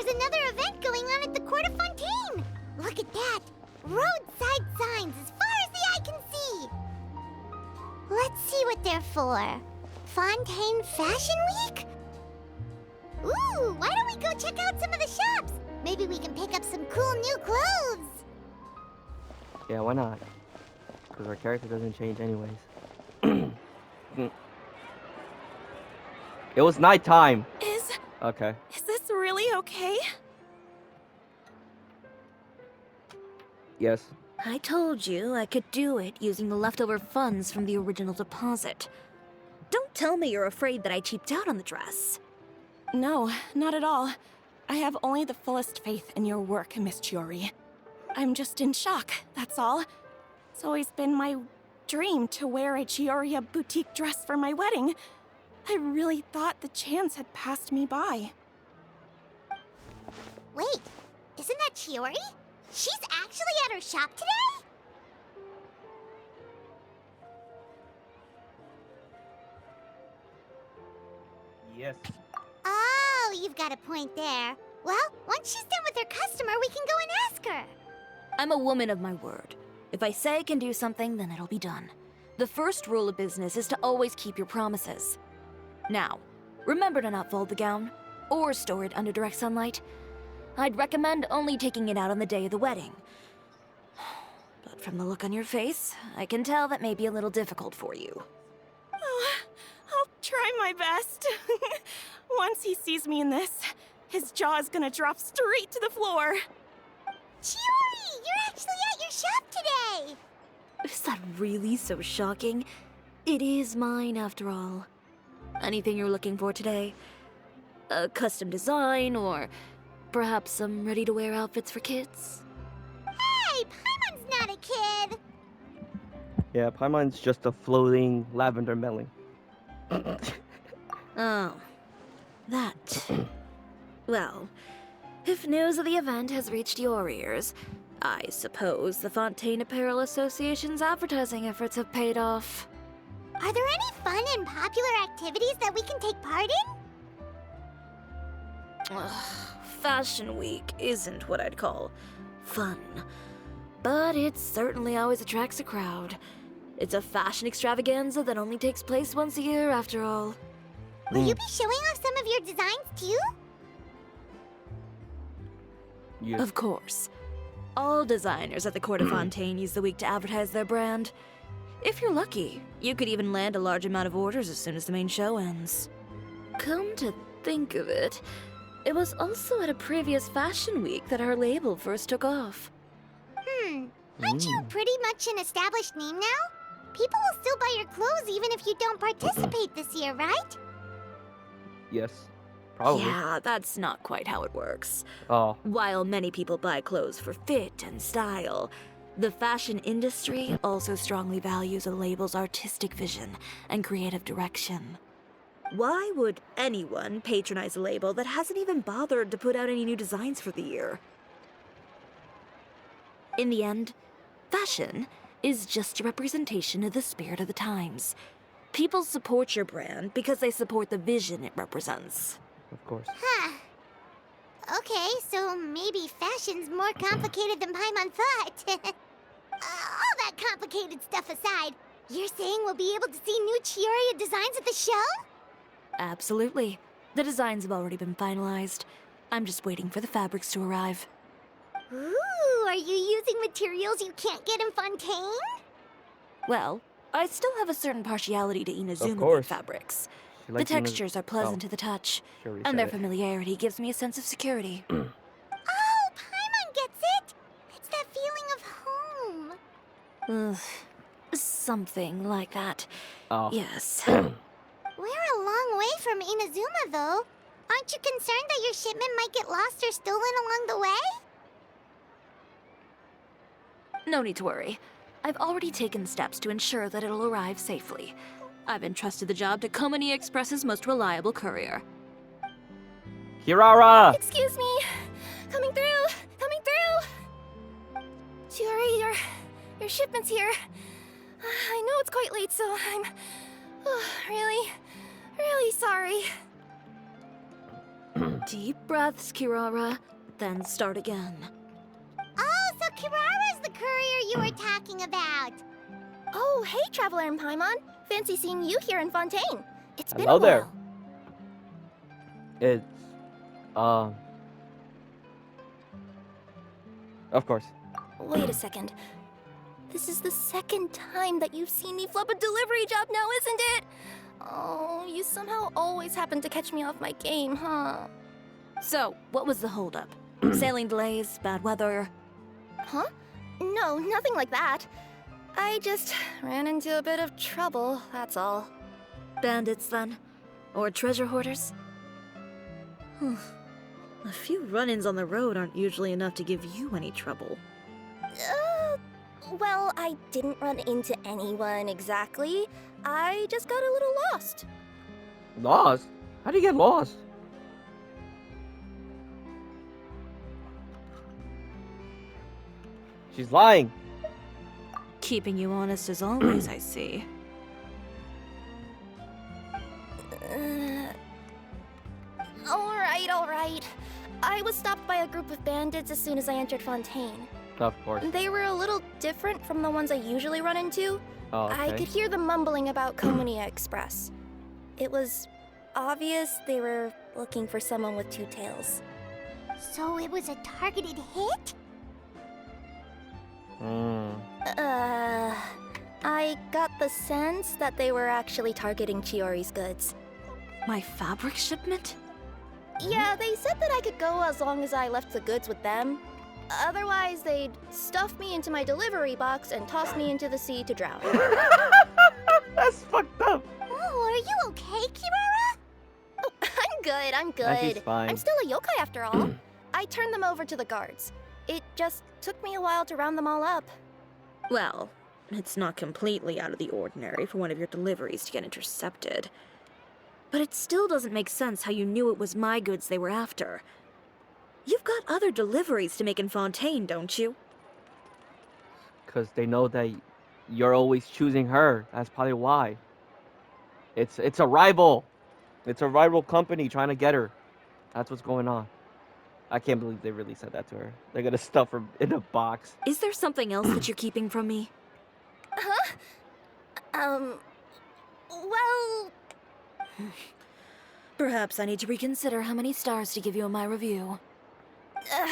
There's another event going on at the court of Fontaine! Look at that! Roadside signs as far as the eye can see! Let's see what they're for. Fontaine Fashion Week? Ooh, why don't we go check out some of the shops? Maybe we can pick up some cool new clothes! Yeah, why not? Because our character doesn't change anyways. It was nighttime. Okay. Is this really okay? Yes. I told you I could do it using the leftover funds from the original deposit. Don't tell me you're afraid that I cheaped out on the dress. No, not at all. I have only the fullest faith in your work, Miss Chiori. I'm just in shock, that's all. It's always been my dream to wear a Chioriya boutique dress for my wedding. I really thought the chance had passed me by. Wait, isn't that Chiori? She's actually at her shop today? Yes. Oh, you've got a point there. Well, once she's done with her customer, we can go and ask her. I'm a woman of my word. If I say I can do something, then it'll be done. The first rule of business is to always keep your promises. Now, remember to not fold the gown, or store it under direct sunlight. I'd recommend only taking it out on the day of the wedding. But from the look on your face, I can tell that may be a little difficult for you. Oh, I'll try my best. Once he sees me in this, his jaw is gonna drop straight to the floor. Chiori, you're actually at your shop today! Is that really so shocking? It is mine, after all. Anything you're looking for today? A custom design, or perhaps some ready-to-wear outfits for kids? Hey, Paimon's not a kid! Yeah, Paimon's just a floating lavender melon. Oh, that. Well, if news of the event has reached your ears, I suppose the Fontaine Apparel Association's advertising efforts have paid off. Are there any fun and popular activities that we can take part in? Ugh, Fashion Week isn't what I'd call fun, but it certainly always attracts a crowd. It's a fashion extravaganza that only takes place once a year, after all. Will you be showing off some of your designs too? Yes. Of course. All designers at the Court of Fontaine use the week to advertise their brand. If you're lucky, you could even land a large amount of orders as soon as the main show ends. Come to think of it, it was also at a previous fashion week that our label first took off. Aren't you pretty much an established name now? People will still buy your clothes even if you don't participate this year, right? Yes. Probably. Yeah, that's not quite how it works. Oh. While many people buy clothes for fit and style, the fashion industry also strongly values a label's artistic vision and creative direction. Why would anyone patronize a label that hasn't even bothered to put out any new designs for the year? In the end, fashion is just a representation of the spirit of the times. People support your brand because they support the vision it represents. Of course. Huh. Okay, so maybe fashion's more complicated than Paimon thought. All that complicated stuff aside, you're saying we'll be able to see new Chioriya designs at the show? Absolutely. The designs have already been finalized. I'm just waiting for the fabrics to arrive. Ooh, are you using materials you can't get in Fontaine? Well, I still have a certain partiality to Inazuma course. fabrics. She The likes textures are pleasant to the touch, and their familiarity gives me a sense of security. Oh, Paimon gets it! It's that feeling of home. Ugh, something like that. Oh. Yes. We're a long way from Inazuma, though. Aren't you concerned that your shipment might get lost or stolen along the way? No need to worry. I've already taken steps to ensure that it'll arrive safely. I've entrusted the job to Komani Express's most reliable courier. Kirara! Excuse me. Coming through. Coming through. Chiori, your shipment's here. I know it's quite late, so I'm really sorry. Deep breaths, Kirara, then start again. Oh, so Kirara's the courier you were talking about. Oh, hey, Traveler and Paimon. Fancy seeing you here in Fontaine. It's been Hello a there. while. It's, of course. Wait a second. This is the second time that you've seen me flub a delivery job now, isn't it? Oh, you somehow always happen to catch me off my game, huh? So, what was the holdup? Sailing delays, bad weather? Huh? No, nothing like that. I just ran into a bit of trouble, that's all. Bandits, then? Or treasure hoarders? A few run-ins on the road aren't usually enough to give you any trouble. Well, I didn't run into anyone exactly. I just got a little lost. Lost? How do you get lost? She's lying. Keeping you honest as always, I see. Alright. I was stopped by a group of bandits as soon as I entered Fontaine. Of course. They were a little different from the ones I usually run into. Oh, okay. I could hear them mumbling about Komunia Express. It was obvious they were looking for someone with two tails. So it was a targeted hit? I got the sense that they were actually targeting Chiori's goods. My fabric shipment? Yeah, they said that I could go as long as I left the goods with them. Otherwise, they'd stuff me into my delivery box and toss me into the sea to drown. That's fucked up. Oh, are you okay, Kirara? Oh, I'm good. Yeah, she's fine. I'm still a yokai after all. I turned them over to the guards. It just took me a while to round them all up. Well, it's not completely out of the ordinary for one of your deliveries to get intercepted. But it still doesn't make sense how you knew it was my goods they were after. You've got other deliveries to make in Fontaine, don't you? Because they know that you're always choosing her. That's probably why. It's a rival. It's a rival company trying to get her. That's what's going on. I can't believe they really said that to her. They're gonna stuff her in a box. Is there something else that you're keeping from me? Well... Perhaps I need to reconsider how many stars to give you in my review.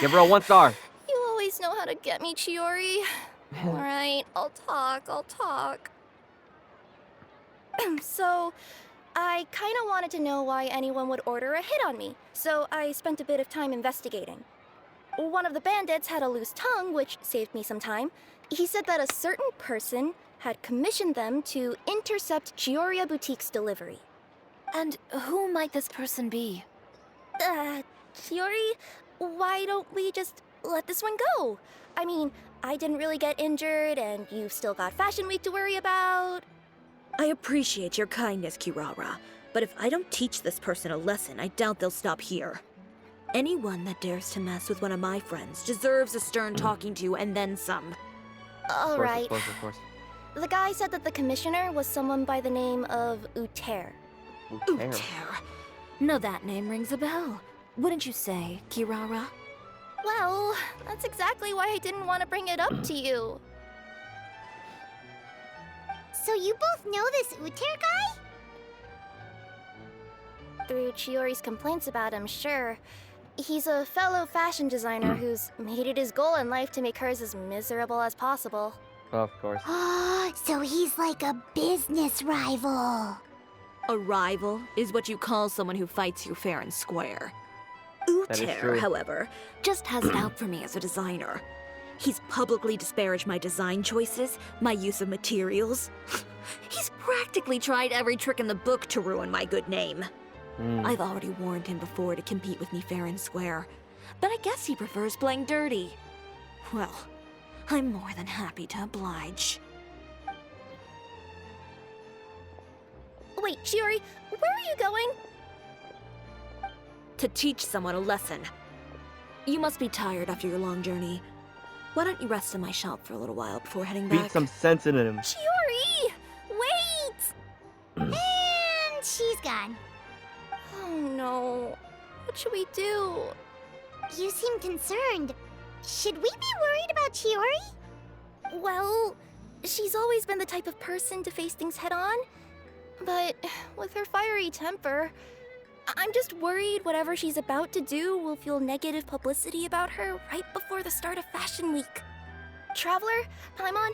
Give her a 1 star. You always know how to get me, Chiori. Alright, I'll talk. So, I kinda wanted to know why anyone would order a hit on me, so I spent a bit of time investigating. One of the bandits had a loose tongue, which saved me some time. He said that a certain person had commissioned them to intercept Chioria Boutique's delivery. And who might this person be? Chiori, why don't we just let this one go? I mean, I didn't really get injured, and you've still got Fashion Week to worry about. I appreciate your kindness, Kirara, but if I don't teach this person a lesson, I doubt they'll stop here. Anyone that dares to mess with one of my friends deserves a stern talking to and then some. Alright. Of course. The guy said that the commissioner was someone by the name of Uter. Uter. No, that name rings a bell. Wouldn't you say, Kirara? Well, that's exactly why I didn't want to bring it up to you. So you both know this Uter guy? Through Chiori's complaints about him, sure. He's a fellow fashion designer who's made it his goal in life to make hers as miserable as possible. Of course. So he's like a business rival. A rival is what you call someone who fights you fair and square. That is Uter, true. however, just has it out for me as a designer. He's publicly disparaged my design choices, my use of materials. He's practically tried every trick in the book to ruin my good name. I've already warned him before to compete with me fair and square, but I guess he prefers playing dirty. Well, I'm more than happy to oblige. Wait, Chiori, where are you going? To teach someone a lesson. You must be tired after your long journey. Why don't you rest in my shop for a little while before heading back? Beat some sense into him. Chiori! Wait! And she's gone. Oh no. What should we do? You seem concerned. Should we be worried about Chiori? Well, she's always been the type of person to face things head on. But with her fiery temper, I'm just worried whatever she's about to do will feel negative publicity about her right before the start of Fashion Week. Traveler, Paimon,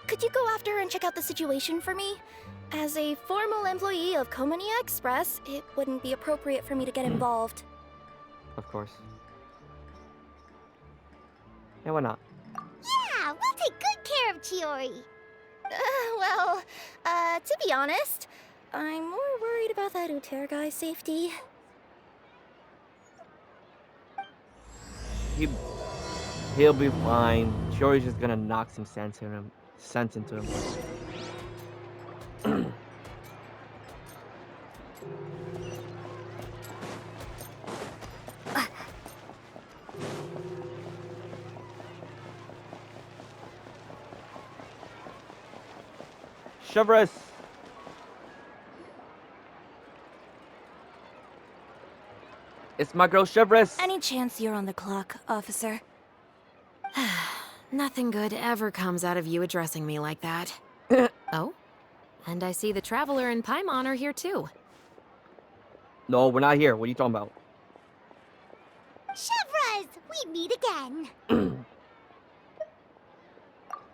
could you go after her and check out the situation for me? As a formal employee of Komonia Express, it wouldn't be appropriate for me to get involved. Of course. Yeah, why not? Yeah, we'll take good care of Chiori. To be honest, I'm more worried about that Uter guy's safety. He'll be fine. Chiori's just gonna knock some sense into him. Chevres! It's my girl Chevres! Any chance you're on the clock, officer? Nothing good ever comes out of you addressing me like that. Oh? And I see the Traveler and Paimon are here too. No, we're not here. What are you talking about? Chevres, we meet again.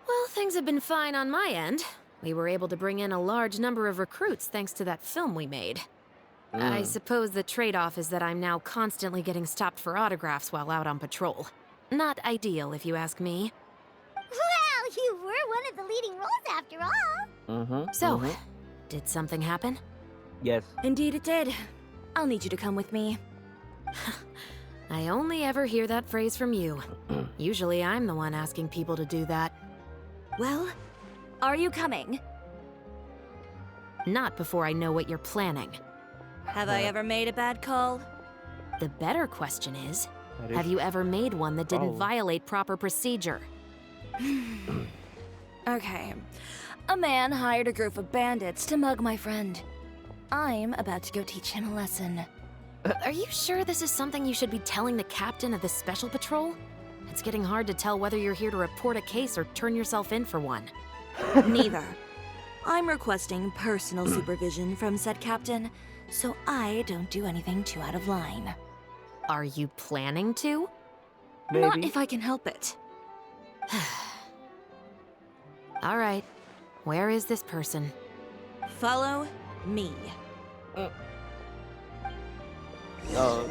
Well, things have been fine on my end. We were able to bring in a large number of recruits thanks to that film we made. I suppose the trade-off is that I'm now constantly getting stopped for autographs while out on patrol. Not ideal, if you ask me. Well, you were one of the leading roles after all. So, did something happen? Yes. Indeed it did. I'll need you to come with me. I only ever hear that phrase from you. Usually I'm the one asking people to do that. Well, are you coming? Not before I know what you're planning. Have I ever made a bad call? The better question is, have you ever made one that didn't violate proper procedure? Okay. A man hired a group of bandits to mug my friend. I'm about to go teach him a lesson. Are you sure this is something you should be telling the captain of the special patrol? It's getting hard to tell whether you're here to report a case or turn yourself in for one. Neither. I'm requesting personal supervision from said captain, so I don't do anything too out of line. Are you planning to? Maybe. Not if I can help it. All right. Where is this person? Follow me. No.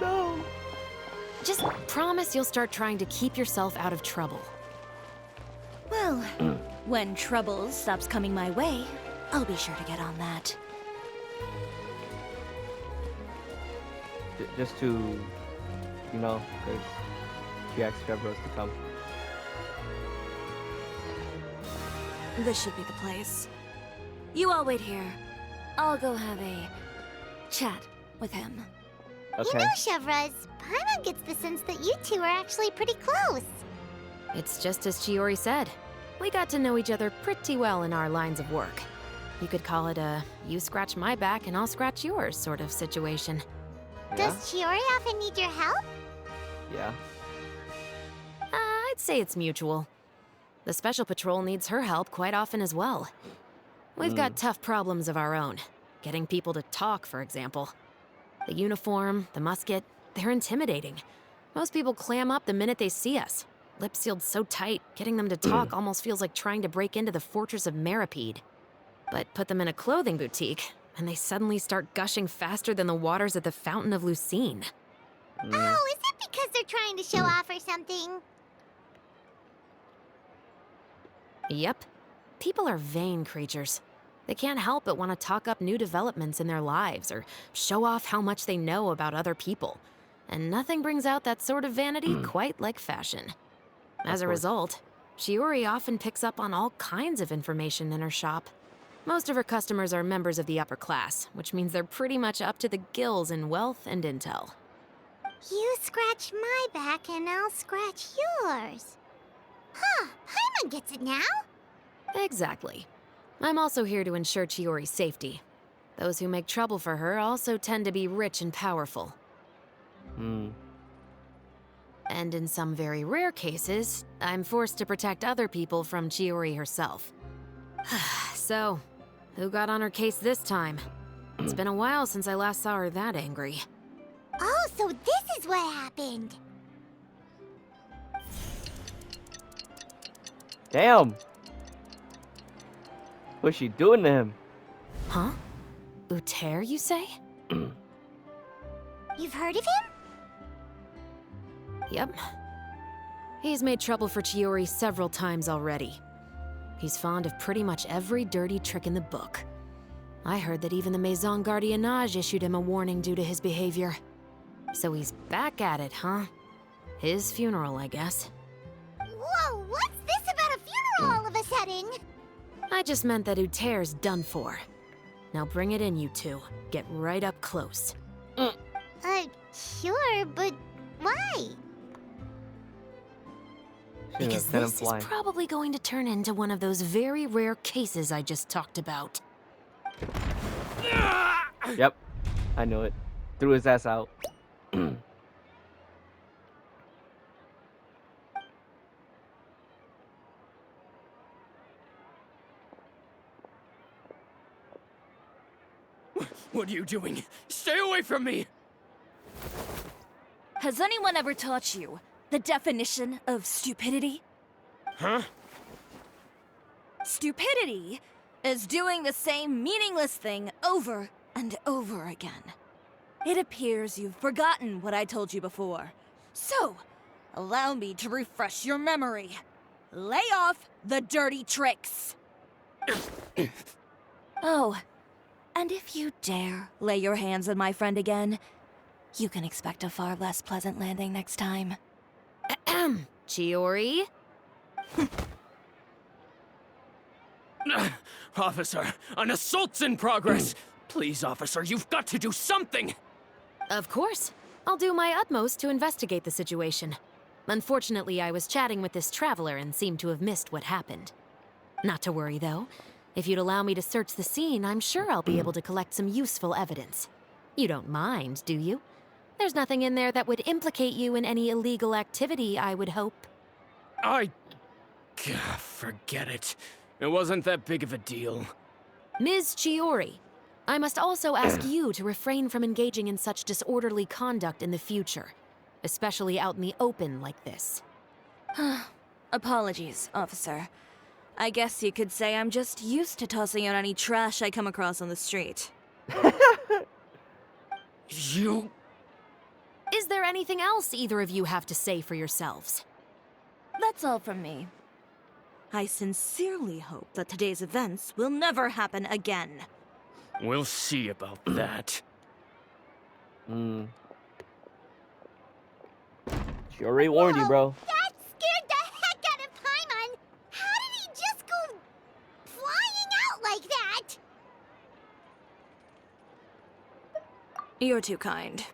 No. Just promise you'll start trying to keep yourself out of trouble. Well, when trouble stops coming my way, I'll be sure to get on that. Just to, you know, because she asked Chevros to come. This should be the place. You all wait here. I'll go have a chat with him. Okay. You know, Chevres, Paimon gets the sense that you two are actually pretty close. It's just as Chiori said. We got to know each other pretty well in our lines of work. You could call it a you scratch my back and I'll scratch yours sort of situation. Yeah? Does Chiori often need your help? Yeah. I'd say it's mutual. The Special Patrol needs her help quite often as well. We've got tough problems of our own. Getting people to talk, for example. The uniform, the musket, they're intimidating. Most people clam up the minute they see us. Lips sealed so tight, getting them to talk almost feels like trying to break into the fortress of Meripede. But put them in a clothing boutique, and they suddenly start gushing faster than the waters at the Fountain of Lucine. Oh, is it because they're trying to show off or something? Yep. People are vain creatures. They can't help but want to talk up new developments in their lives or show off how much they know about other people. And nothing brings out that sort of vanity quite like fashion. As a result, Chiori often picks up on all kinds of information in her shop. Most of her customers are members of the upper class, which means they're pretty much up to the gills in wealth and intel. You scratch my back and I'll scratch yours. Huh, Paimon gets it now. Exactly. I'm also here to ensure Chiori's safety. Those who make trouble for her also tend to be rich and powerful. Hmm. And in some very rare cases, I'm forced to protect other people from Chiori herself. So, who got on her case this time? It's been a while since I last saw her that angry. Oh, so this is what happened. Damn. What's she doing to him? Huh? Uter, you say? You've heard of him? Yep. He's made trouble for Chiori several times already. He's fond of pretty much every dirty trick in the book. I heard that even the Maison Gardiennage issued him a warning due to his behavior. So he's back at it, huh? His funeral, I guess. Whoa, what's this about a funeral all of a sudden? I just meant that Uter's done for. Now bring it in, you two. Get right up close. Sure, but why? Because this is probably going to turn into one of those very rare cases I just talked about. Yep. I knew it. Threw his ass out. What are you doing? Stay away from me! Has anyone ever taught you the definition of stupidity? Huh? Stupidity is doing the same meaningless thing over and over again. It appears you've forgotten what I told you before. So, allow me to refresh your memory. Lay off the dirty tricks. Oh, and if you dare lay your hands on my friend again, you can expect a far less pleasant landing next time. Ahem. Chiori? Officer, an assault's in progress! Please, officer, you've got to do something! Of course. I'll do my utmost to investigate the situation. Unfortunately, I was chatting with this traveler and seemed to have missed what happened. Not to worry, though. If you'd allow me to search the scene, I'm sure I'll be able to collect some useful evidence. You don't mind, do you? There's nothing in there that would implicate you in any illegal activity, I would hope. Forget it. It wasn't that big of a deal. Ms. Chiori, I must also ask you to refrain from engaging in such disorderly conduct in the future, especially out in the open like this. Apologies, officer. I guess you could say I'm just used to tossing out any trash I come across on the street. You... Is there anything else either of you have to say for yourselves? That's all from me. I sincerely hope that today's events will never happen again. We'll see about that. She already warned you, bro. That scared the heck out of Paimon! How did he just go flying out like that? You're too kind.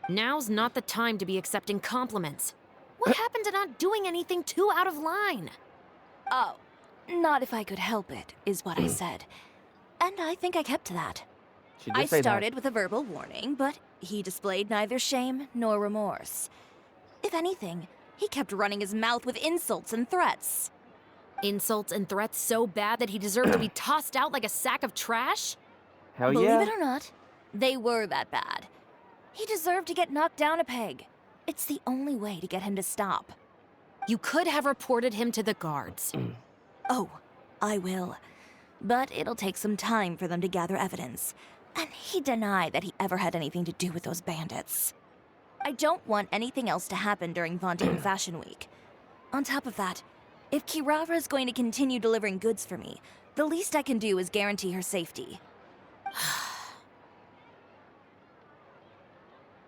Now's not the time to be accepting compliments. What happened to not doing anything too out of line? Oh, not if I could help it, is what I said. And I think I kept to that. She did I say started with a verbal warning, but he displayed neither shame nor remorse. If anything, he kept running his mouth with insults and threats. Insults and threats so bad that he deserved to be tossed out like a sack of trash? Hell Believe yeah. it or not, they were that bad. He deserved to get knocked down a peg. It's the only way to get him to stop. You could have reported him to the guards. Oh, I will. But it'll take some time for them to gather evidence. And he denied that he ever had anything to do with those bandits. I don't want anything else to happen during Fontaine Fashion Week. On top of that, if Kirara is going to continue delivering goods for me, the least I can do is guarantee her safety.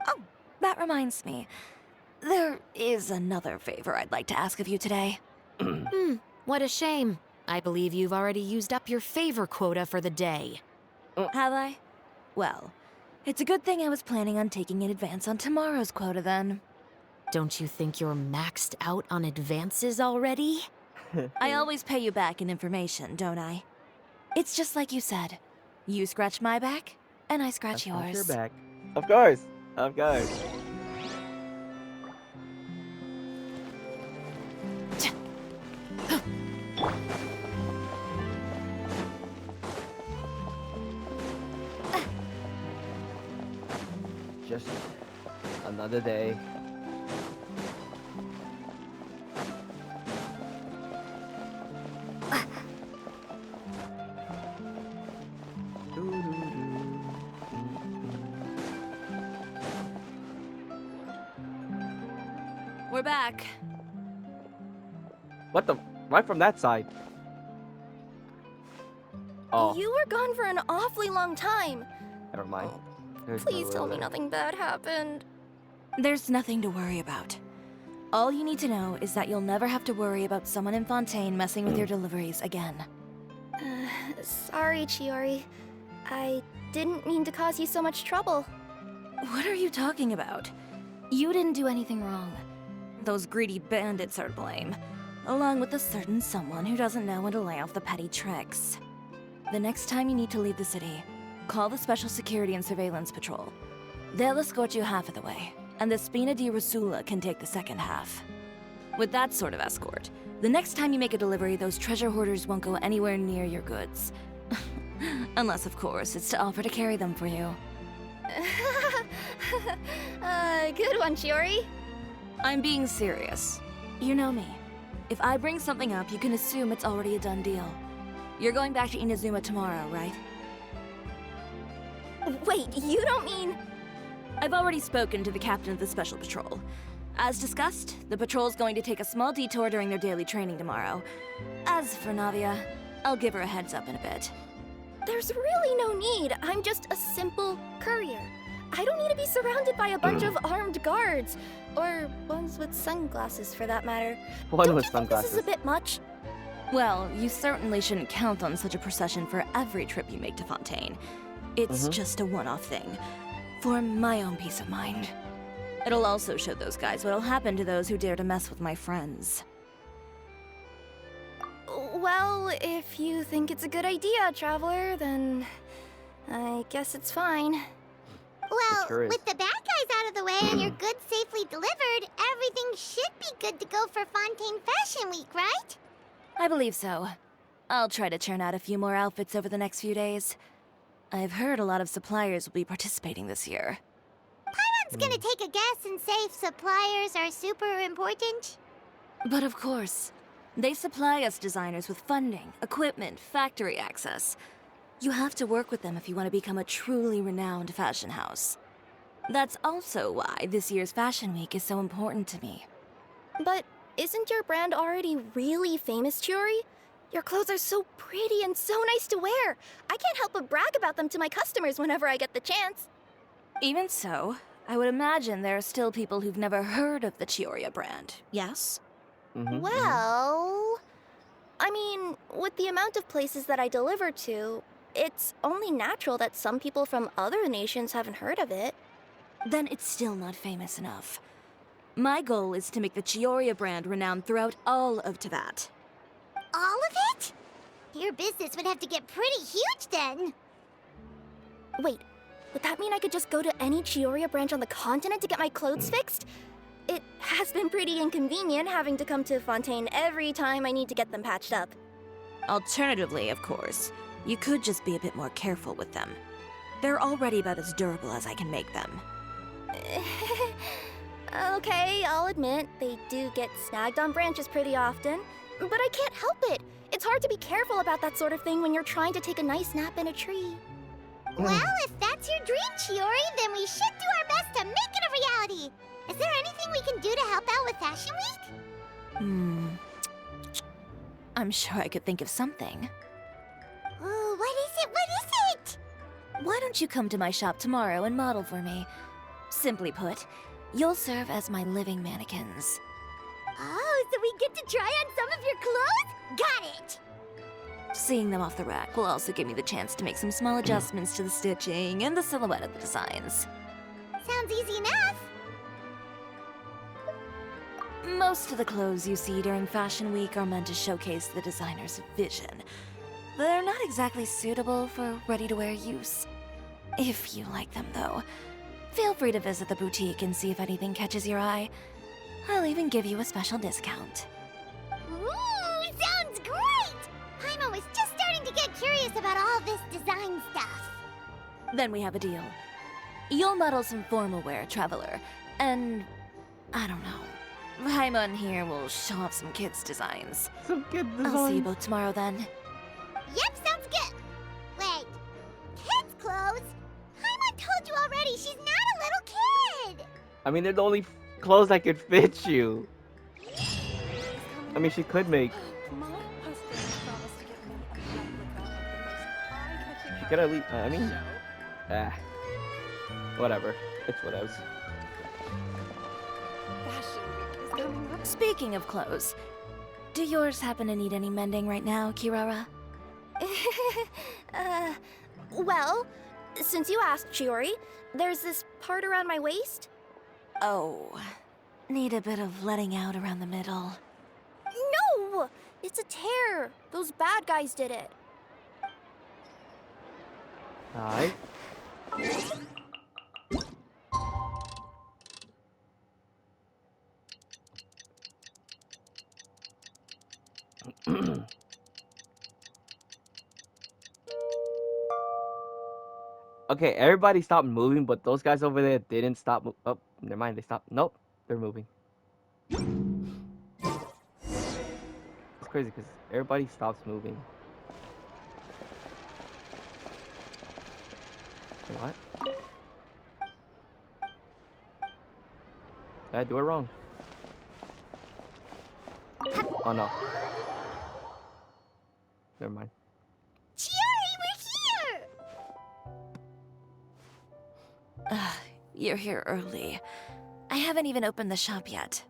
Oh, that reminds me. There is another favor I'd like to ask of you today. What a shame. I believe you've already used up your favor quota for the day. Have I? Well, it's a good thing I was planning on taking an advance on tomorrow's quota then. Don't you think you're maxed out on advances already? I always pay you back in information, don't I? It's just like you said. You scratch my back, and I scratch That's yours. your back. Of course. Of course. Just another day. We're back. What the? Right from that side. Oh, You were gone for an awfully long time. never mind. There's Please no tell me there. nothing bad happened. There's nothing to worry about. All you need to know is that you'll never have to worry about someone in Fontaine messing with your deliveries again. Sorry, Chiori. I didn't mean to cause you so much trouble. What are you talking about? You didn't do anything wrong. Those greedy bandits are to blame, along with a certain someone who doesn't know when to lay off the petty tricks. The next time you need to leave the city, call the Special Security and Surveillance Patrol. They'll escort you half of the way, and the Spina di Rosula can take the second half. With that sort of escort, the next time you make a delivery, those treasure hoarders won't go anywhere near your goods. Unless, of course, it's to offer to carry them for you. Good one, Chiori. I'm being serious. You know me. If I bring something up, you can assume it's already a done deal. You're going back to Inazuma tomorrow, right? Wait, you don't mean... I've already spoken to the captain of the Special Patrol. As discussed, the patrol's going to take a small detour during their daily training tomorrow. As for Navia, I'll give her a heads up in a bit. There's really no need. I'm just a simple courier. I don't need to be surrounded by a bunch of armed guards. Or ones with sunglasses, for that matter. One Don't with you think this is sunglasses. a bit much? Well, you certainly shouldn't count on such a procession for every trip you make to Fontaine. It's just a one-off thing, for my own peace of mind. It'll also show those guys what'll happen to those who dare to mess with my friends. Well, if you think it's a good idea, Traveler, then I guess it's fine. Well, sure is. with the bad guys out of the way and your goods safely delivered, everything should be good to go for Fontaine Fashion Week, right? I believe so. I'll try to churn out a few more outfits over the next few days. I've heard a lot of suppliers will be participating this year. Paimon's gonna take a guess and say suppliers are super important. But of course, they supply us designers with funding, equipment, factory access. You have to work with them if you want to become a truly renowned fashion house. That's also why this year's Fashion Week is so important to me. But isn't your brand already really famous, Chiori? Your clothes are so pretty and so nice to wear. I can't help but brag about them to my customers whenever I get the chance. Even so, I would imagine there are still people who've never heard of the Chioria brand, yes? Well, I mean, with the amount of places that I deliver to, it's only natural that some people from other nations haven't heard of it. Then it's still not famous enough. My goal is to make the Chioria brand renowned throughout all of Teyvat. all of it? Your business would have to get pretty huge then. Wait, would that mean I could just go to any Chioria branch on the continent to get my clothes fixed? It has been pretty inconvenient having to come to Fontaine every time I need to get them patched up. Alternatively, of course, you could just be a bit more careful with them. They're already about as durable as I can make them. Okay, I'll admit, they do get snagged on branches pretty often, but I can't help it. It's hard to be careful about that sort of thing when you're trying to take a nice nap in a tree. Well, if that's your dream, Chiori, then we should do our best to make it a reality. Is there anything we can do to help out with Fashion Week? I'm sure I could think of something. Oh, what is it? What is it? Why don't you come to my shop tomorrow and model for me? Simply put, you'll serve as my living mannequins. Oh, so we get to try on some of your clothes? Got it! Seeing them off the rack will also give me the chance to make some small adjustments to the stitching and the silhouette of the designs. Sounds easy enough. Most of the clothes you see during Fashion Week are meant to showcase the designer's vision. They're not exactly suitable for ready-to-wear use. If you like them, though, feel free to visit the boutique and see if anything catches your eye. I'll even give you a special discount. Ooh, sounds great! Paimon was just starting to get curious about all this design stuff. Then we have a deal. You'll model some formal wear, Traveler, and I don't know. Paimon here will show off some kids' designs. Some kid I'll see you design. both tomorrow then. Yep, sounds good. Wait, kids' clothes? Paimon told you already she's not a little kid. I mean, they're the only clothes that could fit you. I mean, she could make. She could at least. I mean, whatever. It's whatevs. Speaking of clothes, do yours happen to need any mending right now, Kirara? Well, since you asked, Chiori, there's this part around my waist. Oh, need a bit of letting out around the middle. No! It's a tear. Those bad guys did it. Alright. Okay, everybody stopped moving, but those guys over there didn't stop. Oh, never mind. They stopped. Nope, they're moving. It's crazy because everybody stops moving. Wait, what? Did I do it wrong? Oh no. Never mind. Chiori, we're here! Ugh, you're here early. I haven't even opened the shop yet.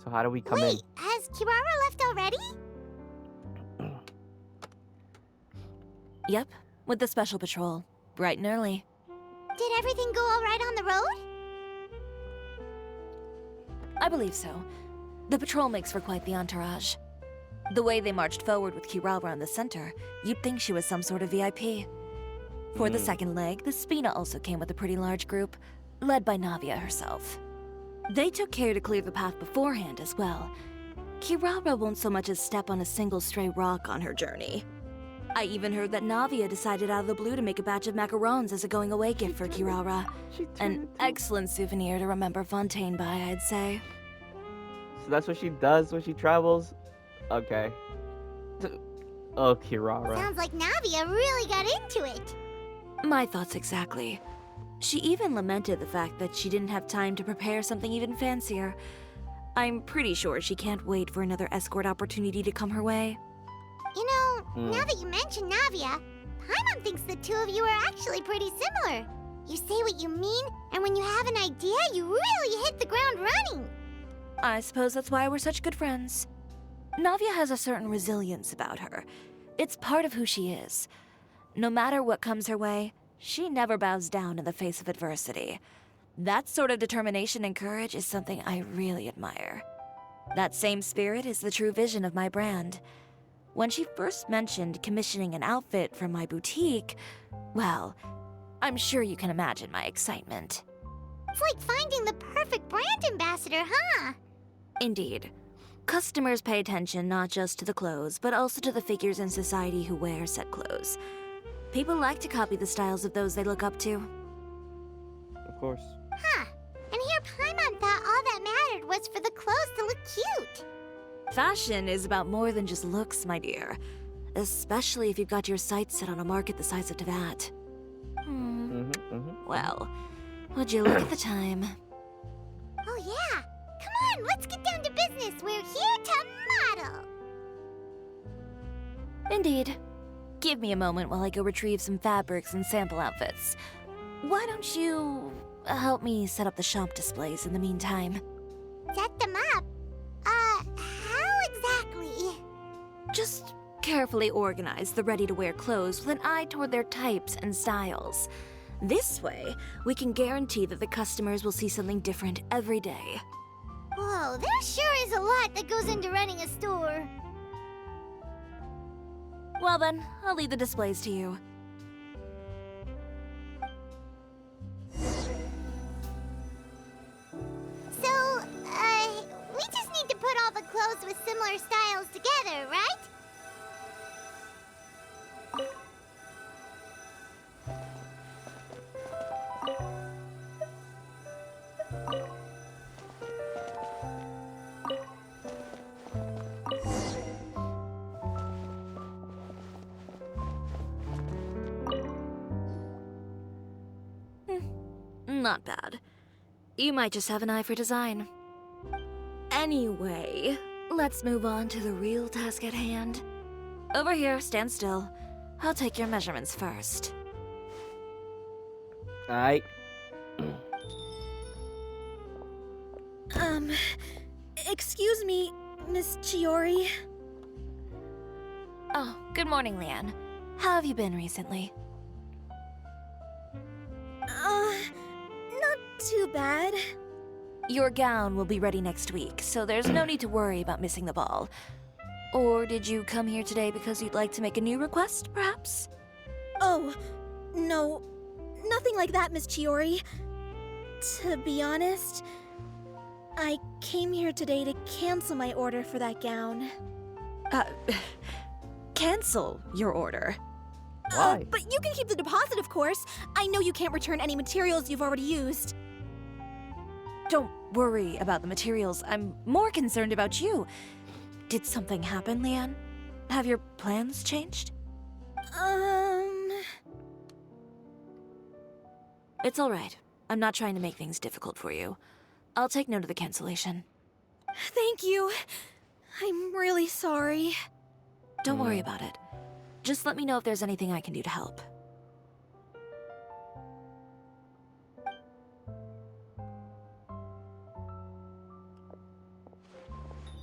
So how do we come Wait, has Kirara left already? Yep, with the special patrol. Bright and early. Did everything go all right on the road? I believe so. The patrol makes for quite the entourage. The way they marched forward with Kirara in the center, you'd think she was some sort of VIP. For the second leg, the Spina also came with a pretty large group, led by Navia herself. They took care to clear the path beforehand as well. Kirara won't so much as step on a single stray rock on her journey. I even heard that Navia decided out of the blue to make a batch of macarons as a going-away gift for Kirara. An excellent souvenir to remember Fontaine by, I'd say. So that's what she does when she travels? Okay. Oh, Kirara. Sounds like Navia really got into it. My thoughts exactly. She even lamented the fact that she didn't have time to prepare something even fancier. I'm pretty sure she can't wait for another escort opportunity to come her way. You know, now that you mention Navia, Paimon thinks the two of you are actually pretty similar. You say what you mean, and when you have an idea, you really hit the ground running. I suppose that's why we're such good friends. Navia has a certain resilience about her. It's part of who she is. No matter what comes her way, she never bows down in the face of adversity. That sort of determination and courage is something I really admire. That same spirit is the true vision of my brand. When she first mentioned commissioning an outfit from my boutique, well, I'm sure you can imagine my excitement. It's like finding the perfect brand ambassador, huh? Indeed. Customers pay attention not just to the clothes, but also to the figures in society who wear said clothes. People like to copy the styles of those they look up to. Of course. Huh. And here Paimon thought all that mattered was for the clothes to look cute. Fashion is about more than just looks, my dear. Especially if you've got your sights set on a market the size of Teyvat. Well, would you look at the time? Oh yeah. Come on, let's get down to business. We're here to model. Indeed. Give me a moment while I go retrieve some fabrics and sample outfits. Why don't you help me set up the shop displays in the meantime? Set them up? How exactly? Just carefully organize the ready-to-wear clothes with an eye toward their types and styles. This way, we can guarantee that the customers will see something different every day. Whoa, there sure is a lot that goes into running a store. Well then, I'll leave the displays to you. So, we just need to put all the clothes with similar styles together, right? Not bad. You might just have an eye for design. Anyway, let's move on to the real task at hand. Over here, stand still. I'll take your measurements first. Alright. Excuse me, Miss Chiori. Oh, good morning, Leanne. How have you been recently? Not too bad. Your gown will be ready next week, so there's no need to worry about missing the ball. Or did you come here today because you'd like to make a new request, perhaps? Oh, no. Nothing like that, Miss Chiori. To be honest, I came here today to cancel my order for that gown. Cancel your order. Why? But you can keep the deposit, of course. I know you can't return any materials you've already used. Don't worry about the materials. I'm more concerned about you. Did something happen, Leanne? Have your plans changed? It's all right. I'm not trying to make things difficult for you. I'll take note of the cancellation. Thank you. I'm really sorry. Don't worry about it. Just let me know if there's anything I can do to help.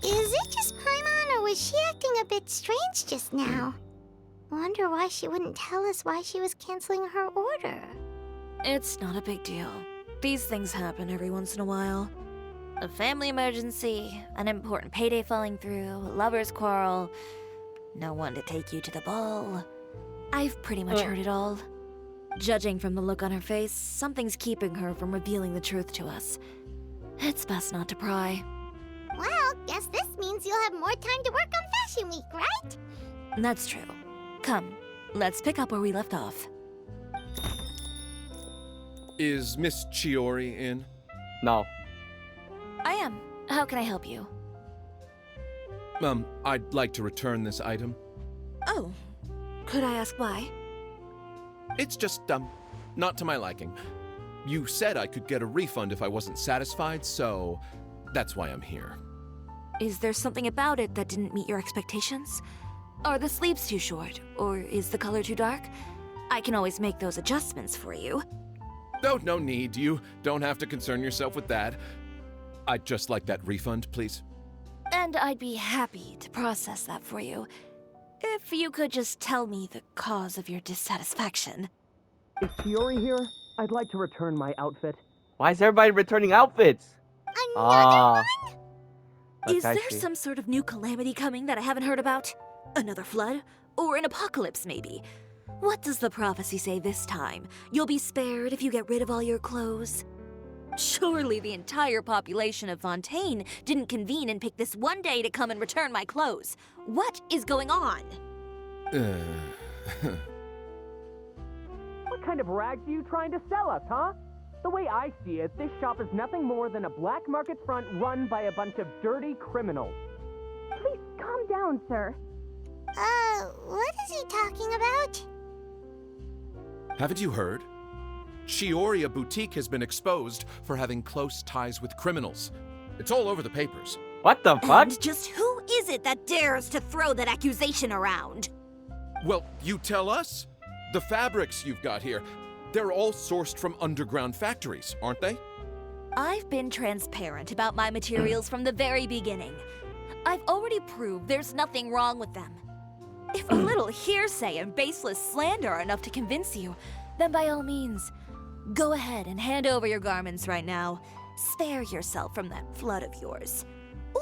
Is it just Paimon, or was she acting a bit strange just now? Wonder why she wouldn't tell us why she was canceling her order. It's not a big deal. These things happen every once in a while. A family emergency, an important payday falling through, a lover's quarrel, no one to take you to the ball. I've pretty much heard it all. Judging from the look on her face, something's keeping her from revealing the truth to us. It's best not to pry. Well, guess this means you'll have more time to work on Fashion Week, right? That's true. Come, let's pick up where we left off. Is Miss Chiori in? No. I am. How can I help you? I'd like to return this item. Oh, could I ask why? It's just, not to my liking. You said I could get a refund if I wasn't satisfied, so that's why I'm here. Is there something about it that didn't meet your expectations? Are the sleeves too short, or is the color too dark? I can always make those adjustments for you. Oh, no need. You don't have to concern yourself with that. I'd just like that refund, please. And I'd be happy to process that for you. If you could just tell me the cause of your dissatisfaction. Is Chiori here? I'd like to return my outfit. Why is everybody returning outfits? Another one? Is I there see. some sort of new calamity coming that I haven't heard about? Another flood? Or an apocalypse, maybe? What does the prophecy say this time? You'll be spared if you get rid of all your clothes? Surely the entire population of Fontaine didn't convene and pick this one day to come and return my clothes. What is going on? What kind of rags are you trying to sell us, huh? The way I see it, this shop is nothing more than a black market front run by a bunch of dirty criminals. Please calm down, sir. What is he talking about? Haven't you heard? Chioria Boutique has been exposed for having close ties with criminals. It's all over the papers. What the fuck? And just who is it that dares to throw that accusation around? Well, you tell us. The fabrics you've got here, they're all sourced from underground factories, aren't they? I've been transparent about my materials from the very beginning. I've already proved there's nothing wrong with them. If a little hearsay and baseless slander are enough to convince you, then by all means, go ahead and hand over your garments right now. Spare yourself from that flood of yours.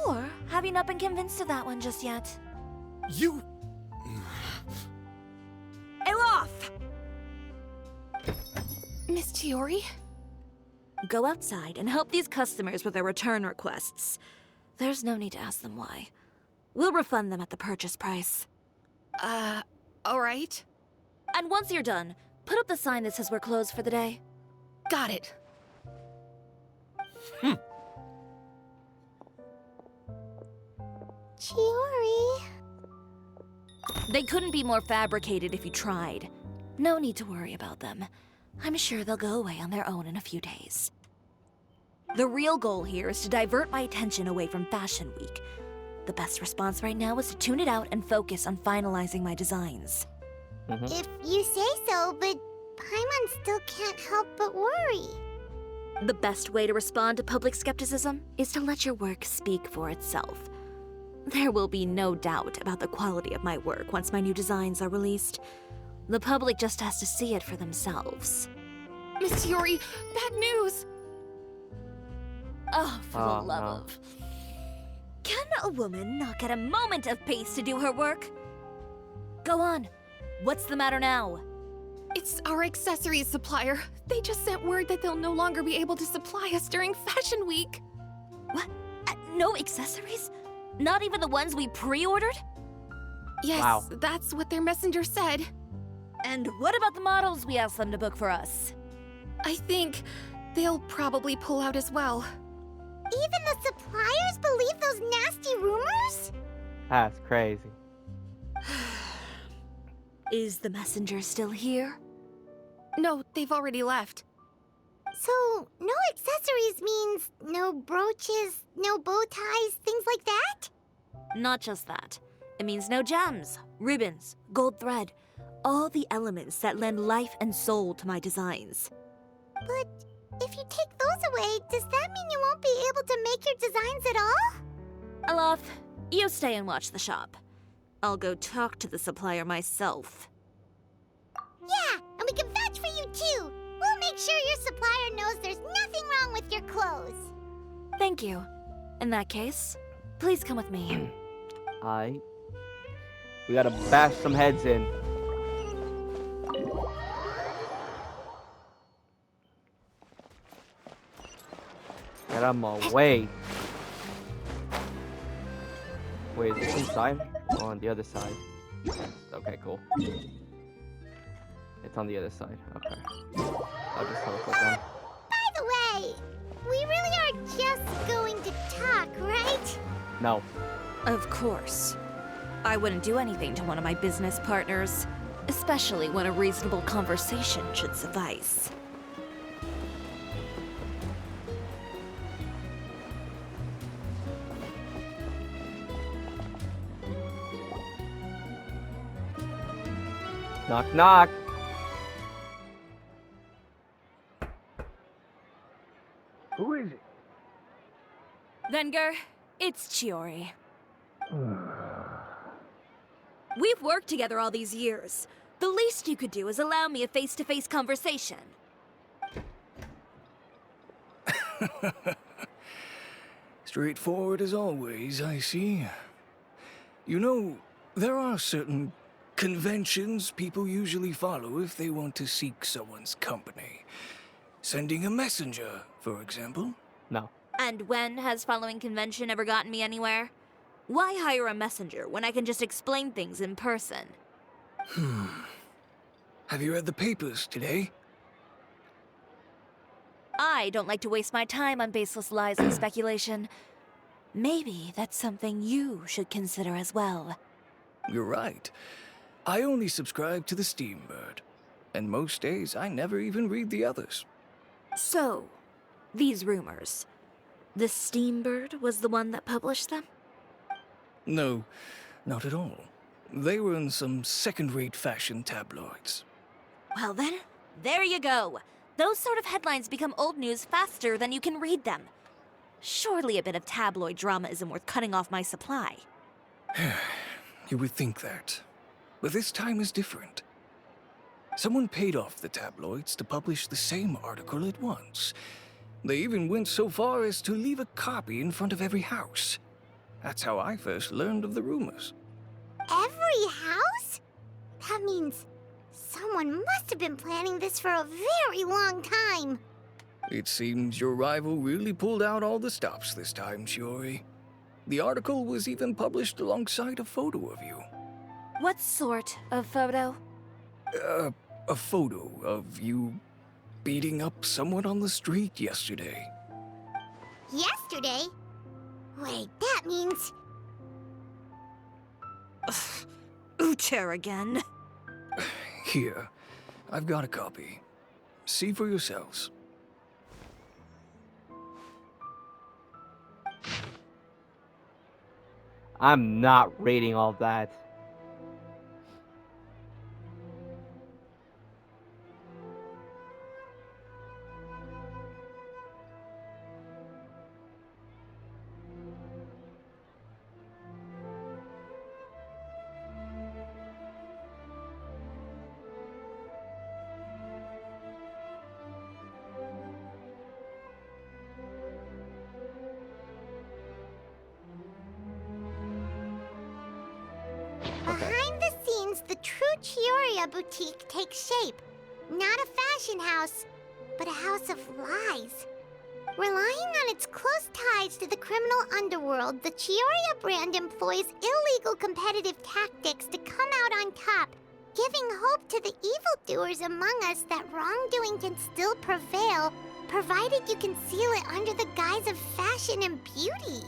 Or have you not been convinced of that one just yet? You... Miss Chiori? Go outside and help these customers with their return requests. There's no need to ask them why. We'll refund them at the purchase price. Alright. And once you're done, put up the sign that says we're closed for the day. Got it. Chiori. They couldn't be more fabricated if you tried. No need to worry about them. I'm sure they'll go away on their own in a few days. The real goal here is to divert my attention away from Fashion Week. The best response right now is to tune it out and focus on finalizing my designs. If you say so, but Paimon still can't help but worry. The best way to respond to public skepticism is to let your work speak for itself. There will be no doubt about the quality of my work once my new designs are released. The public just has to see it for themselves. Miss Chiori, bad news! Oh, for the Oh, love no. of... Can a woman not get a moment of peace to do her work? Go on. What's the matter now? It's our accessories supplier. They just sent word that they'll no longer be able to supply us during Fashion Week. What? No accessories? Not even the ones we pre-ordered? Yes, Wow. that's what their messenger said. And what about the models we asked them to book for us? I think they'll probably pull out as well. Even the suppliers believe those nasty rumors? That's crazy. Is the messenger still here? No, they've already left. So, no accessories means no brooches, no bow ties, things like that? Not just that. It means no gems, ribbons, gold thread, all the elements that lend life and soul to my designs. But if you take those away, does that mean you won't be able to make your designs at all? Alaf, you stay and watch the shop. I'll go talk to the supplier myself. Yeah, and we can vouch for you too. We'll make sure your supplier knows there's nothing wrong with your clothes. Thank you. In that case, please come with me. We gotta bash some heads in. Get out of my way. Wait, is this inside? Oh, on the other side. Okay, cool. It's on the other side. Okay. I'll just teleport down. By the way, we really are just going to talk, right? No. Of course. I wouldn't do anything to one of my business partners, especially when a reasonable conversation should suffice. Knock, knock. Who is it? Venger, it's Chiori. We've worked together all these years. The least you could do is allow me a face-to-face conversation. Straightforward as always, I see. You know, there are certain conventions people usually follow if they want to seek someone's company. Sending a messenger, for example. No. And when has following convention ever gotten me anywhere? Why hire a messenger when I can just explain things in person? Have you read the papers today? I don't like to waste my time on baseless lies and speculation. Maybe that's something you should consider as well. You're right. I only subscribe to the Steambird. And most days, I never even read the others. So, these rumors. The Steambird was the one that published them? No, not at all. They were in some second-rate fashion tabloids. Well then, there you go. Those sort of headlines become old news faster than you can read them. Surely a bit of tabloid drama isn't worth cutting off my supply. You would think that. But this time is different. Someone paid off the tabloids to publish the same article at once. They even went so far as to leave a copy in front of every house. That's how I first learned of the rumors. Every house? That means Someone must have been planning this for a very long time. It seems your rival really pulled out all the stops this time, Shiori. The article was even published alongside a photo of you. What sort of photo? A photo of you beating up someone on the street yesterday. Yesterday? Wait, that means... Uter again. Here, I've got a copy. See for yourselves. I'm not reading all that. Behind the scenes, the true Chioria boutique takes shape. Not a fashion house, but a house of lies. Relying on its close ties to the criminal underworld, the Chioria brand employs illegal competitive tactics to come out on top, giving hope to the evildoers among us that wrongdoing can still prevail, provided you conceal it under the guise of fashion and beauty.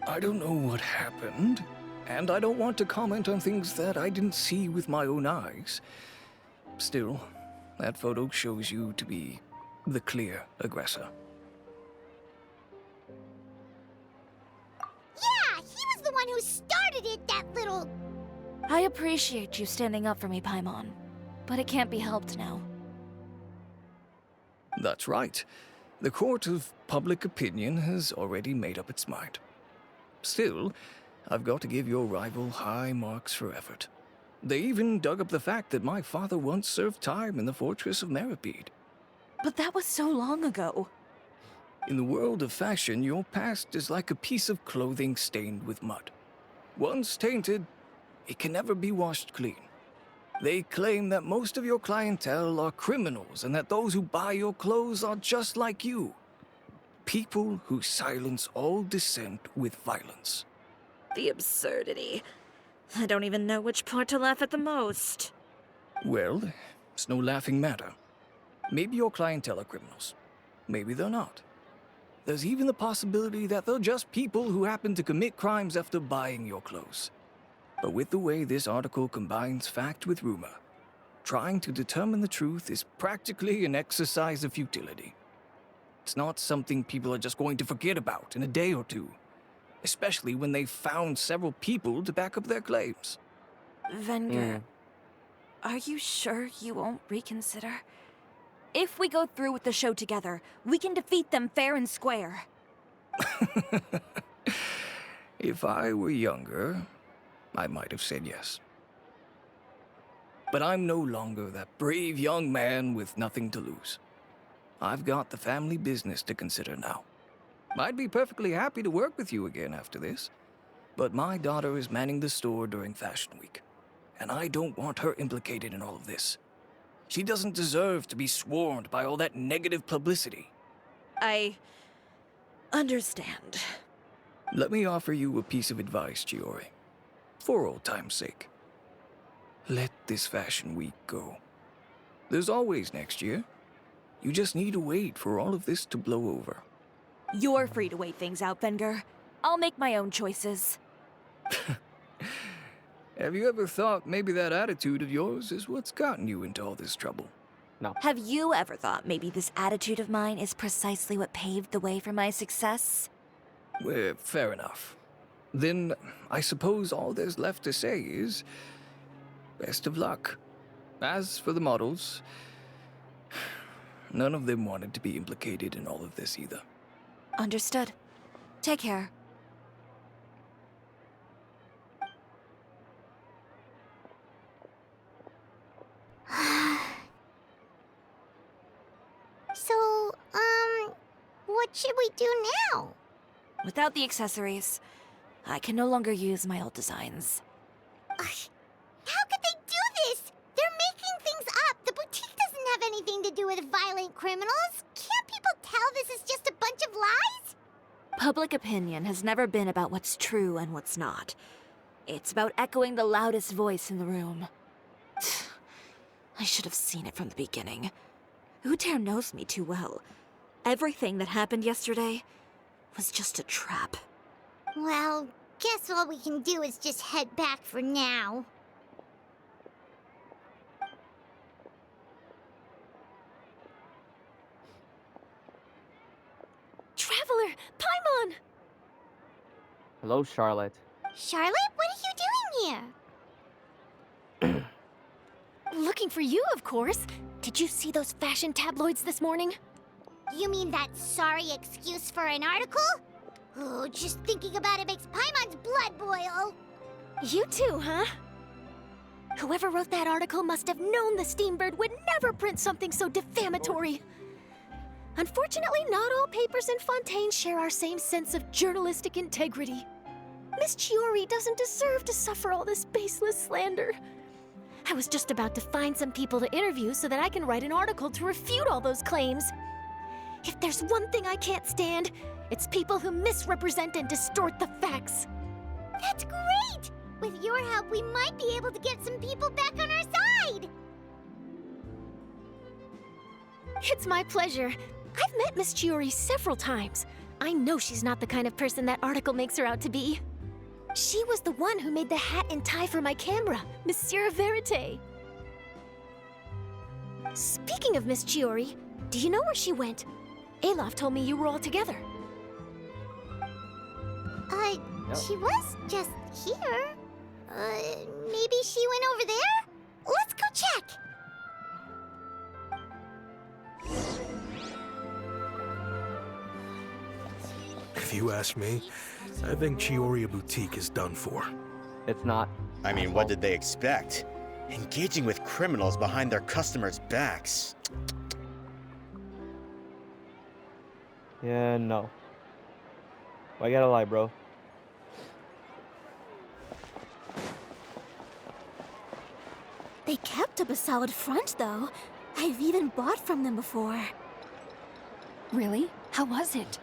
I don't know what happened, and I don't want to comment on things that I didn't see with my own eyes. Still, that photo shows you to be the clear aggressor. Yeah, he was the one who started it, that little... I appreciate you standing up for me, Paimon, but it can't be helped now. That's right. The court of public opinion has already made up its mind. Still, I've got to give your rival high marks for effort. They even dug up the fact that my father once served time in the fortress of Meripede. But that was so long ago. In the world of fashion, your past is like a piece of clothing stained with mud. Once tainted, it can never be washed clean. They claim that most of your clientele are criminals and that those who buy your clothes are just like you. People who silence all dissent with violence. The absurdity. I don't even know which part to laugh at the most. Well, it's no laughing matter. Maybe your clientele are criminals. Maybe they're not. There's even the possibility that they're just people who happen to commit crimes after buying your clothes. But with the way this article combines fact with rumor, trying to determine the truth is practically an exercise of futility. It's not something people are just going to forget about in a day or two, especially when they've found several people to back up their claims. Venger, are you sure you won't reconsider? If we go through with the show together, we can defeat them fair and square. If I were younger, I might have said yes. But I'm no longer that brave young man with nothing to lose. I've got the family business to consider now. I'd be perfectly happy to work with you again after this, but my daughter is manning the store during Fashion Week, and I don't want her implicated in all of this. She doesn't deserve to be swarmed by all that negative publicity. I understand. Let me offer you a piece of advice, Chiori. For old time's sake. Let this Fashion Week go. There's always next year. You just need to wait for all of this to blow over. You're free to wait things out, Venger. I'll make my own choices. Have you ever thought maybe that attitude of yours is what's gotten you into all this trouble? No. Have you ever thought maybe this attitude of mine is precisely what paved the way for my success? Well, fair enough. Then I suppose all there's left to say is best of luck. As for the models, none of them wanted to be implicated in all of this either. Understood. Take care. So, what should we do now? Without the accessories, I can no longer use my old designs. How anything to do with violent criminals. Can't people tell this is just a bunch of lies? Public opinion has never been about what's true and what's not. It's about echoing the loudest voice in the room. I should have seen it from the beginning. Utair knows me too well. Everything that happened yesterday was just a trap. Well, guess all we can do is just head back for now. Traveler! Paimon! Hello, Charlotte. Charlotte, what are you doing here? Looking for you, of course. Did you see those fashion tabloids this morning? You mean that sorry excuse for an article? Oh, just thinking about it makes Paimon's blood boil. You too, huh? Whoever wrote that article must have known the Steambird would never print something so defamatory. Unfortunately, not all papers in Fontaine share our same sense of journalistic integrity. Miss Chiori doesn't deserve to suffer all this baseless slander. I was just about to find some people to interview so that I can write an article to refute all those claims. If there's one thing I can't stand, it's people who misrepresent and distort the facts. That's great! With your help, we might be able to get some people back on our side! It's my pleasure. I've met Miss Chiori several times. I know she's not the kind of person that article makes her out to be. She was the one who made the hat and tie for my camera, Monsieur Verite. Speaking of Miss Chiori, do you know where she went? Alof told me you were all together. She was just here. Maybe she went over there? Let's go check! If you ask me, I think Chiori Boutique is done for. It's not. I mean, what did they expect? Engaging with criminals behind their customers' backs. Yeah, no. Why gotta lie, bro? They kept up a solid front, though. I've even bought from them before. Really? How was it?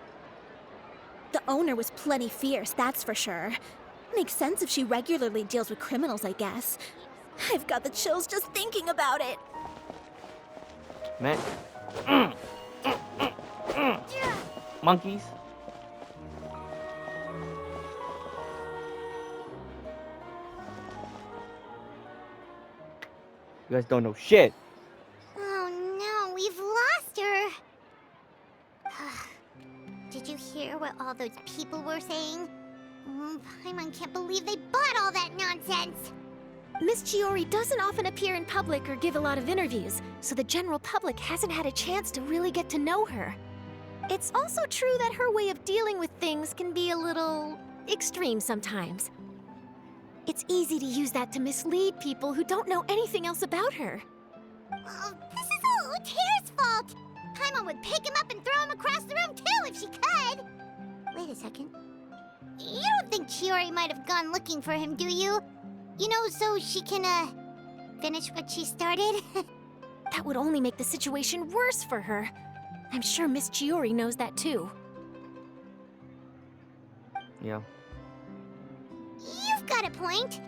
The owner was plenty fierce, that's for sure. Makes sense if she regularly deals with criminals, I guess. I've got the chills just thinking about it. Man. Monkeys. You guys don't know shit. Oh no, we've lost her. Did you hear what all those people were saying? Paimon can't believe they bought all that nonsense. Miss Chiori doesn't often appear in public or give a lot of interviews, so the general public hasn't had a chance to really get to know her. It's also true that her way of dealing with things can be a little extreme sometimes. It's easy to use that to mislead people who don't know anything else about her. This is all Utair's fault. Paimon would pick him up and throw him across the room too if she could. Wait a second. You don't think Chiori might have gone looking for him, do you? You know, so she can, finish what she started? That would only make the situation worse for her. I'm sure Miss Chiori knows that too. Yeah. You've got a point.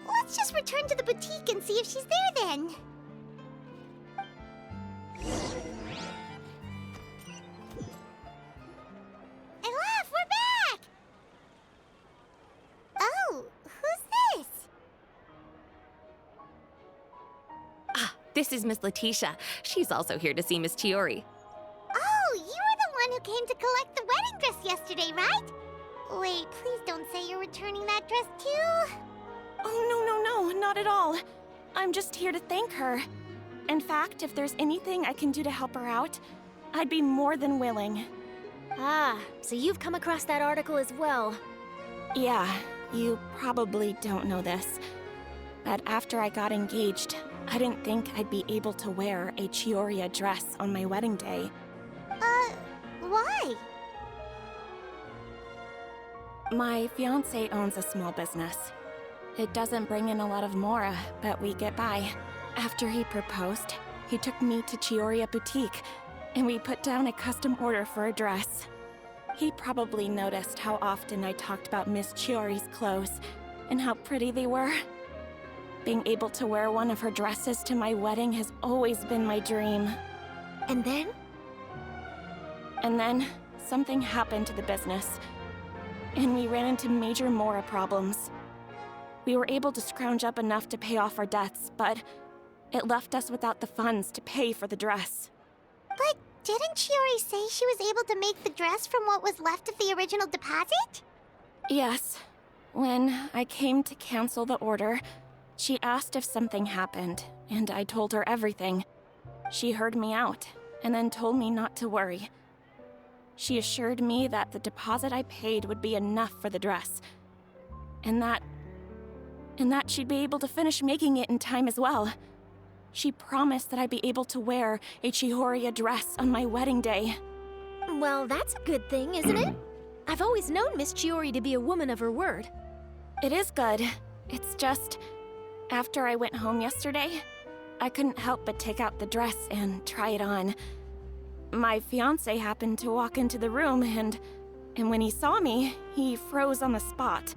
Let's just return to the boutique and see if she's there then. Elaf, we're back! Oh, who's this? Ah, this is Miss Letitia. She's also here to see Miss Chiori. Oh, you were the one who came to collect the wedding dress yesterday, right? Wait, please don't say you're returning that dress too. Oh, no, not at all. I'm just here to thank her. In fact, if there's anything I can do to help her out, I'd be more than willing. Ah, so you've come across that article as well. Yeah, you probably don't know this, but after I got engaged, I didn't think I'd be able to wear a Chiori dress on my wedding day. Why? My fiancé owns a small business. It doesn't bring in a lot of mora, but we get by. After he proposed, he took me to Chioria Boutique, and we put down a custom order for a dress. He probably noticed how often I talked about Miss Chiori's clothes, and how pretty they were. Being able to wear one of her dresses to my wedding has always been my dream. And then? And then, something happened to the business, and we ran into major Mora problems. We were able to scrounge up enough to pay off our debts, but it left us without the funds to pay for the dress. But didn't Chiori say she was able to make the dress from what was left of the original deposit? Yes. When I came to cancel the order, she asked if something happened, and I told her everything. She heard me out, and then told me not to worry. She assured me that the deposit I paid would be enough for the dress, and that she'd be able to finish making it in time as well. She promised that I'd be able to wear a Chihoria dress on my wedding day. Well, that's a good thing, isn't it? I've always known Miss Chiori to be a woman of her word. It is good. It's just, after I went home yesterday, I couldn't help but take out the dress and try it on. My fiancé happened to walk into the room, and when he saw me, he froze on the spot.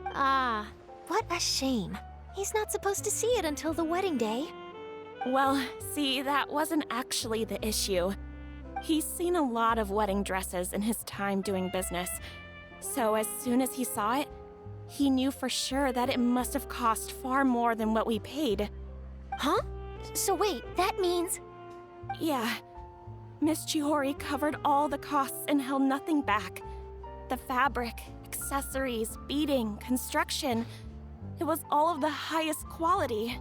Ah, what a shame. He's not supposed to see it until the wedding day. Well, see, that wasn't actually the issue. He's seen a lot of wedding dresses in his time doing business, so as soon as he saw it, he knew for sure that it must have cost far more than what we paid. Huh? So wait, that means... Yeah. Miss Chihori covered all the costs and held nothing back. The fabric, accessories, beading, construction. It was all of the highest quality.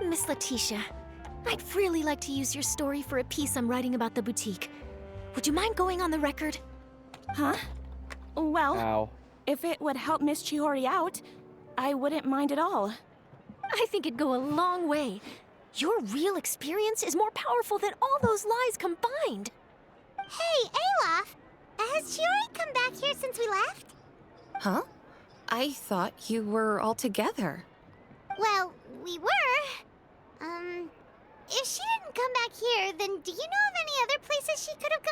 Miss Letitia, I'd really like to use your story for a piece I'm writing about the boutique. Would you mind going on the record? Huh? Well, Ow. if it would help Miss Chihori out, I wouldn't mind at all. I think it'd go a long way. Your real experience is more powerful than all those lies combined. Hey, Olaf! Has Chiori come back here since we left? Huh? I thought you were all together. Well, we were. If she didn't come back here, then do you know of any other places she could have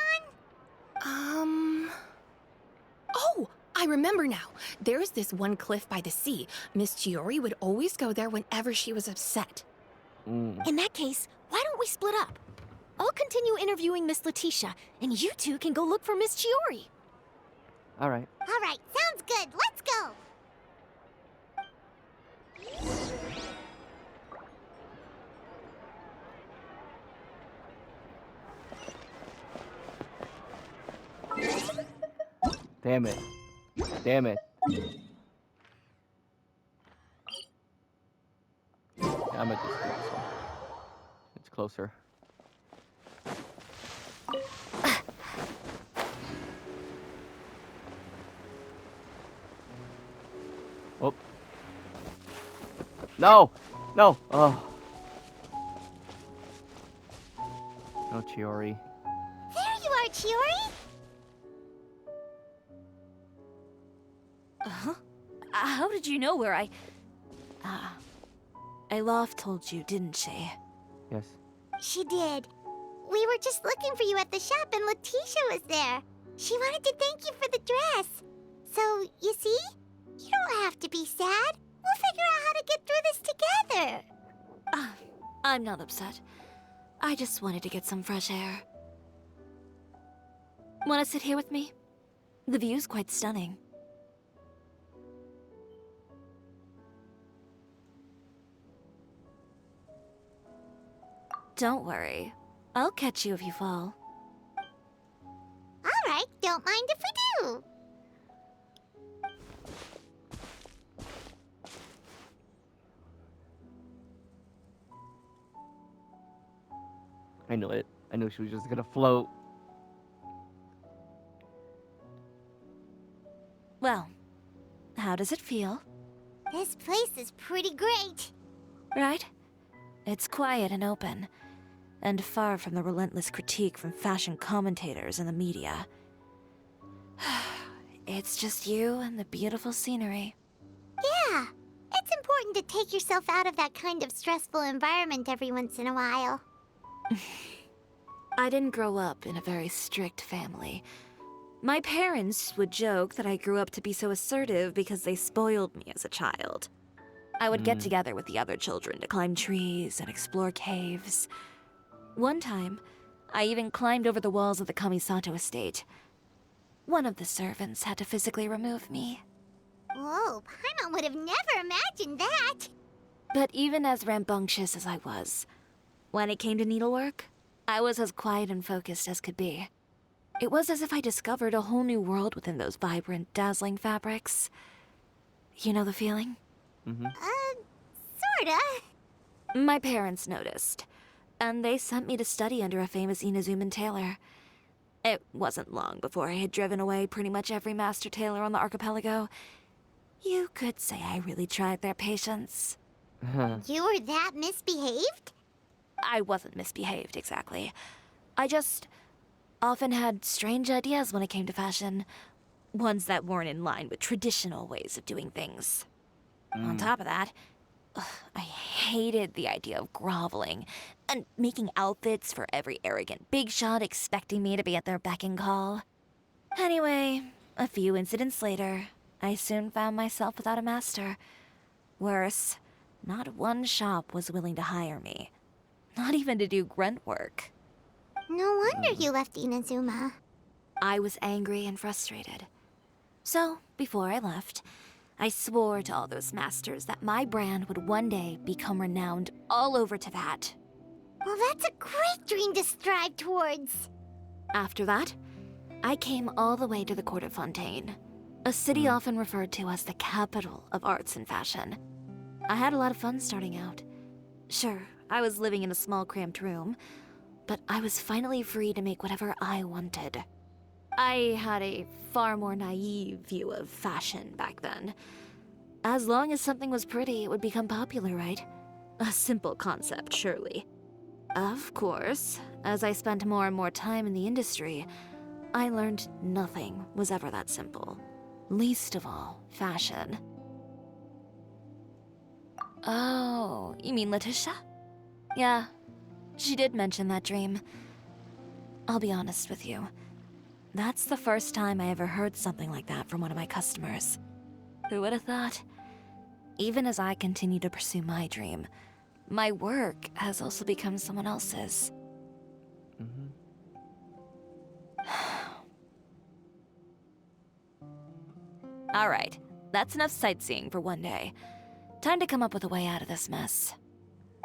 gone? Oh, I remember now. There's this one cliff by the sea. Miss Chiori would always go there whenever she was upset. In that case, why don't we split up? I'll continue interviewing Miss Letitia, and you two can go look for Miss Chiori. All right. All right, sounds good. Let's go. Damn it. Damn it. I'm at this one. It's closer. Oh. No! No! Oh. No, Chiori. There you are, Chiori. How did you know where I... Alof told you, didn't she? Yes. She did. We were just looking for you at the shop and Letitia was there. She wanted to thank you for the dress. So, you see? You don't have to be sad. We'll figure out how to get through this together. I'm not upset. I just wanted to get some fresh air. Want to sit here with me? The view's quite stunning. Don't worry. I'll catch you if you fall. All right, don't mind if we do. I knew it. I knew she was just gonna float. Well, how does it feel? This place is pretty great. Right? It's quiet and open, and far from the relentless critique from fashion commentators and the media. It's just you and the beautiful scenery. Yeah, it's important important to take yourself out of that kind of stressful environment every once in a while. I didn't grow up in a very strict family. My parents would joke that I grew up to be so assertive because they spoiled me as a child. I would get together with the other children to climb trees and explore caves. One time, I even climbed over the walls of the Kamisato estate. One of the servants had to physically remove me. Whoa, Paimon would have never imagined that! But even as rambunctious as I was, when it came to needlework, I was as quiet and focused as could be. It was as if I discovered a whole new world within those vibrant, dazzling fabrics. You know the feeling? Sorta. My parents noticed, and they sent me to study under a famous Inazuman tailor. It wasn't long before I had driven away pretty much every master tailor on the archipelago. You could say I really tried their patience. You were that misbehaved? I wasn't misbehaved, exactly. I just often had strange ideas when it came to fashion. Ones that weren't in line with traditional ways of doing things. On top of that, I hated the idea of groveling and making outfits for every arrogant big shot expecting me to be at their beck and call. Anyway, a few incidents later, I soon found myself without a master. Worse, not one shop was willing to hire me. Not even to do grunt work. No wonder you left Inazuma. I was angry and frustrated. So, before I left, I swore to all those masters that my brand would one day become renowned all over Teyvat. Well, that's a great dream to strive towards. After that, I came all the way to the court of Fontaine, a city often referred to as the capital of arts and fashion. I had a lot of fun starting out. Sure, I was living in a small cramped room, but I was finally free to make whatever I wanted. I had a far more naive view of fashion back then. As long as something was pretty, it would become popular, right? A simple concept, surely. Of course, as I spent more and more time in the industry, I learned nothing was ever that simple. Least of all, fashion. Oh, you mean Letitia? Yeah, she did mention that dream. I'll be honest with you. That's the first time I ever heard something like that from one of my customers. Who would have thought? Even as I continue to pursue my dream, my work has also become someone else's. All right, that's enough sightseeing for one day. Time to come up with a way out of this mess.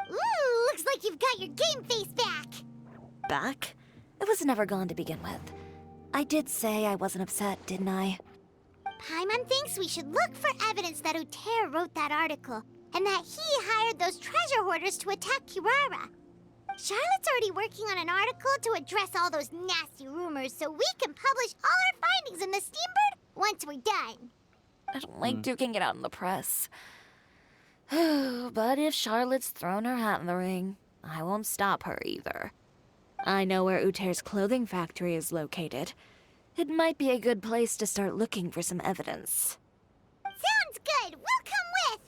Ooh, looks like you've got your game face back. Back? It was never gone to begin with. I did say I wasn't upset, didn't I? Paimon thinks we should look for evidence that Uter wrote that article, and that he hired those treasure hoarders to attack Kirara. Charlotte's already working on an article to address all those nasty rumors so we can publish all our findings in the Steambird once we're done. I don't like duking it out in the press. But if Charlotte's thrown her hat in the ring, I won't stop her either. I know where Uter's clothing factory is located. It might be a good place to start looking for some evidence. Sounds good. We'll come with.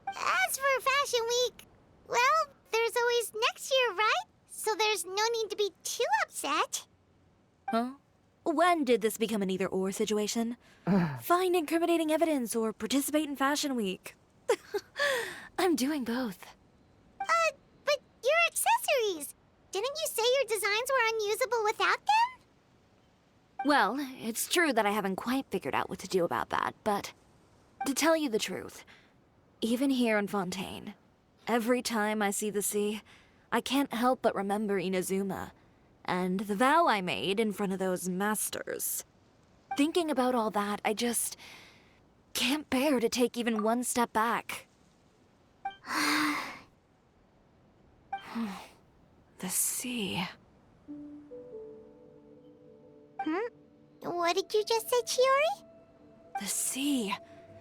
As for Fashion Week, well, there's always next year, right? So there's no need to be too upset. Huh? When did this become an either-or situation? Find incriminating evidence or participate in Fashion Week. I'm doing both. But your accessories! Didn't you say your designs were unusable without them? Well, it's true that I haven't quite figured out what to do about that, but to tell you the truth, even here in Fontaine, every time I see the sea, I can't help but remember Inazuma and the vow I made in front of those masters. Thinking about all that, I just can't bear to take even one step back. The sea. What did you just say, Chiori? The sea.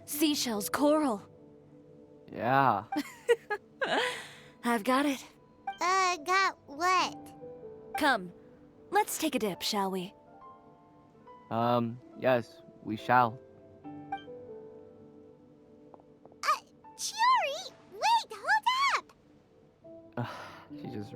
Seashells, coral. Yeah. I've got it. Got what? Come, let's take a dip, shall we? Yes, we shall. Chiori! She just